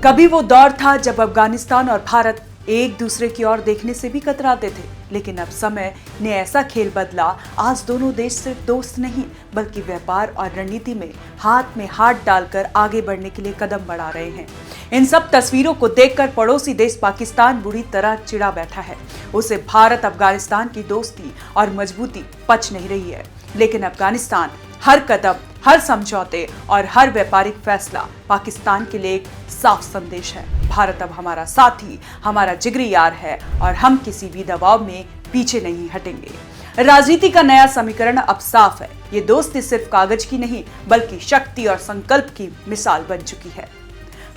कभी वो दौर था जब अफगानिस्तान और भारत एक दूसरे की ओर देखने से भी कतराते थे, लेकिन अब समय ने ऐसा खेल बदला। आज दोनों देश सिर्फ दोस्त नहीं बल्कि व्यापार और रणनीति में हाथ डालकर आगे बढ़ने के लिए कदम बढ़ा रहे हैं। इन सब तस्वीरों को देखकर पड़ोसी देश पाकिस्तान बुरी तरह चिढ़ा बैठा है। उसे भारत अफगानिस्तान की दोस्ती और मजबूती पच नहीं रही है, लेकिन अफगानिस्तान हर कदम, हर समझौते और हर व्यापारिक फैसला पाकिस्तान के लिए एक साफ संदेश है। भारत अब हमारा साथी, हमारा जिगरी यार है और हम किसी भी दबाव में पीछे नहीं हटेंगे। राजनीति का नया समीकरण अब साफ है। ये दोस्ती सिर्फ कागज की नहीं बल्कि शक्ति और संकल्प की मिसाल बन चुकी है।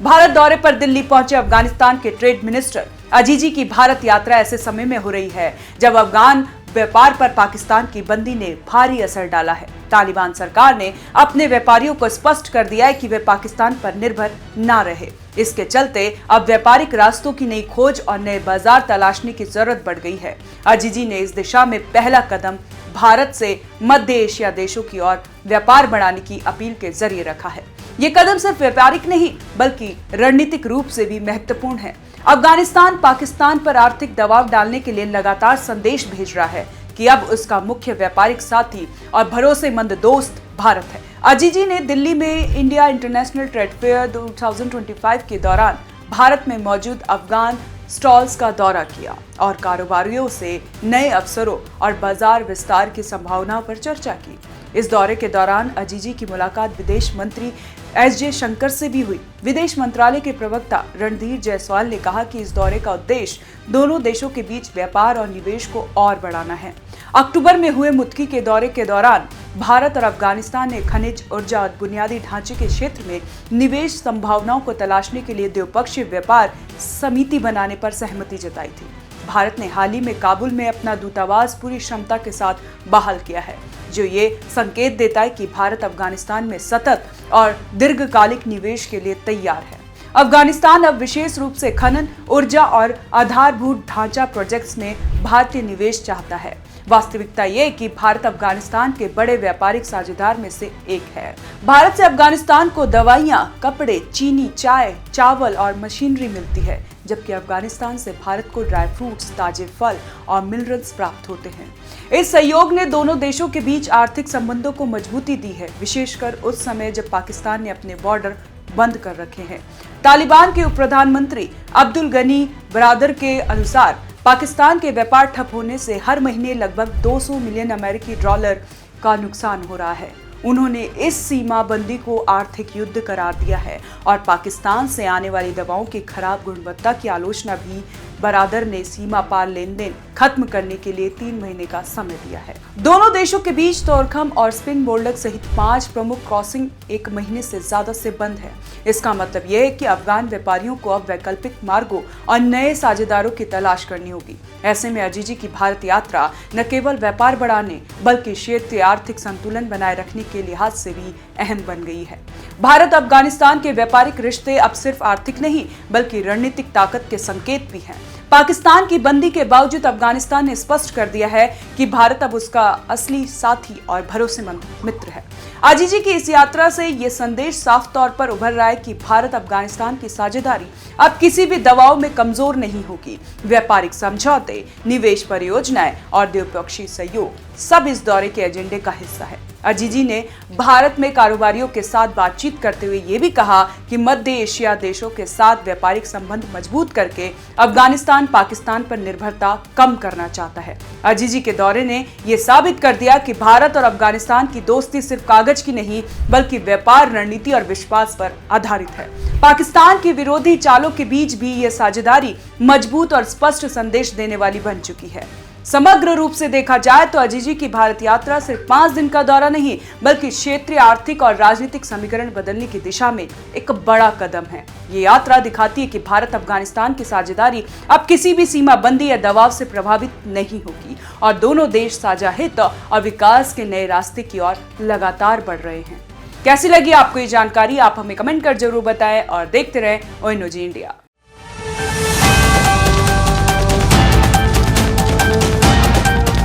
भारत दौरे पर दिल्ली पहुंचे अफगानिस्तान के ट्रेड मिनिस्टर अजीजी की भारत यात्रा ऐसे समय में हो रही है जब अफगान व्यापार पर पाकिस्तान की बंदी ने भारी असर डाला है। तालिबान सरकार ने अपने व्यापारियों को स्पष्ट कर दिया है कि वे पाकिस्तान पर निर्भर ना रहे। इसके चलते अब व्यापारिक रास्तों की नई खोज और नए बाजार तलाशने की जरूरत बढ़ गई है। अजीजी ने इस दिशा में पहला कदम भारत से मध्य एशिया देशों की ओर व्यापार बढ़ाने की अपील के जरिए रखा है। ये कदम सिर्फ व्यापारिक नहीं बल्कि रणनीतिक रूप से भी महत्वपूर्ण है। अफगानिस्तान पाकिस्तान पर आर्थिक दबाव डालने के लिए लगातार संदेश भेज रहा है कि अब उसका मुख्य व्यापारिक साथी और भरोसेमंद दोस्त भारत है। अजीजी ने दिल्ली में इंडिया इंटरनेशनल ट्रेड फेयर 2025 के दौरान भारत में मौजूद अफगान स्टॉल्स का दौरा किया और कारोबारियों से नए अवसरों और बाजार विस्तार की संभावनाओं पर चर्चा की। इस दौरे के दौरान अजीजी की मुलाकात विदेश मंत्री एस शंकर से भी हुई। विदेश मंत्रालय के प्रवक्ता रणधीर जायसवाल ने कहा कि इस दौरे का उद्देश्य दोनों देशों के बीच व्यापार और निवेश को और बढ़ाना है। अक्टूबर में हुए मुत्की के दौरे के दौरान भारत और अफगानिस्तान ने खनिज, ऊर्जा और बुनियादी ढांचे के क्षेत्र में निवेश संभावनाओं को तलाशने के लिए द्विपक्षीय व्यापार समिति बनाने पर सहमति जताई थी। भारत ने हाल ही में काबुल में अपना दूतावास पूरी क्षमता के साथ बहाल किया है, जो ये संकेत देता है कि भारत अफगानिस्तान में सतत और दीर्घकालिक निवेश के लिए तैयार है। अफगानिस्तान अब विशेष रूप से खनन, ऊर्जा और आधारभूत ढांचा प्रोजेक्ट्स में भारतीय निवेश चाहता है। वास्तविकता ये कि भारत अफगानिस्तान के बड़े व्यापारिक साझेदार में से एक है। भारत से अफगानिस्तान को दवाइयां, कपड़े, चीनी, चाय, चावल और मशीनरी मिलती है, जबकि अफगानिस्तान से भारत को ड्राई फ्रूट्स, ताजे फल और मिनरल्स प्राप्त होते हैं। इस सहयोग ने दोनों देशों के बीच आर्थिक संबंधों को मजबूती दी है, विशेषकर उस समय जब पाकिस्तान ने अपने बॉर्डर बंद कर रखे हैं। तालिबान के उप प्रधानमंत्री अब्दुल गनी बरादर के अनुसार पाकिस्तान के व्यापार ठप होने से हर महीने लगभग 200 मिलियन अमेरिकी डॉलर का नुकसान हो रहा है। उन्होंने इस सीमा बंदी को आर्थिक युद्ध करार दिया है और पाकिस्तान से आने वाली दवाओं की खराब गुणवत्ता की आलोचना भी। बरादर ने सीमा पार लेन देन खत्म करने के लिए 3 महीने का समय दिया है। दोनों देशों के बीच तोरखम और स्पिन बोल्डक सहित 5 प्रमुख क्रॉसिंग 1 महीने से ज्यादा से बंद है। इसका मतलब यह है कि अफगान व्यापारियों को अब वैकल्पिक मार्गों और नए साझेदारों की तलाश करनी होगी। ऐसे में अजीजी की भारत यात्रा न केवल व्यापार बढ़ाने बल्कि क्षेत्रीय आर्थिक संतुलन बनाए रखने के लिहाज से भी अहम बन गई है। भारत अफगानिस्तान के व्यापारिक रिश्ते अब सिर्फ आर्थिक नहीं बल्कि रणनीतिक ताकत के संकेत भी हैं। पाकिस्तान की बंदी के बावजूद अफगानिस्तान ने स्पष्ट कर दिया है कि भारत अब उसका असली साथी और भरोसेमंद मित्र है। अजीजी की इस यात्रा से ये संदेश साफ तौर पर उभर रहा है कि भारत अफगानिस्तान की साझेदारी अब किसी भी दबाव में कमजोर नहीं होगी। व्यापारिक समझौते, निवेश परियोजनाएं और द्विपक्षीय सहयोग सब इस दौरे के एजेंडे का हिस्सा है। अजीजी ने भारत में कारोबारियों के साथ बातचीत करते हुए ये भी कहा कि मध्य एशिया देशों के साथ व्यापारिक संबंध मजबूत करके अफगानिस्तान पाकिस्तान पर निर्भरता कम करना चाहता है। अजीजी के दौरे ने ये साबित कर दिया कि भारत और अफगानिस्तान की दोस्ती सिर्फ कागज की नहीं बल्कि व्यापार, रणनीति और विश्वास पर आधारित है। पाकिस्तान की विरोधी चालों के बीच भी ये साझेदारी मजबूत और स्पष्ट संदेश देने वाली बन चुकी है। समग्र रूप से देखा जाए तो अजीजी की भारत यात्रा सिर्फ 5 दिन का दौरा नहीं बल्कि क्षेत्रीय आर्थिक और राजनीतिक समीकरण बदलने की दिशा में एक बड़ा कदम है। ये यात्रा दिखाती है कि भारत अफगानिस्तान की साझेदारी अब किसी भी सीमा बंदी या दबाव से प्रभावित नहीं होगी और दोनों देश साझा हित और विकास के नए रास्ते की ओर लगातार बढ़ रहे हैं। कैसी लगी आपको ये जानकारी? आप हमें कमेंट कर जरूर बताएं और देखते रहें ONOG इंडिया।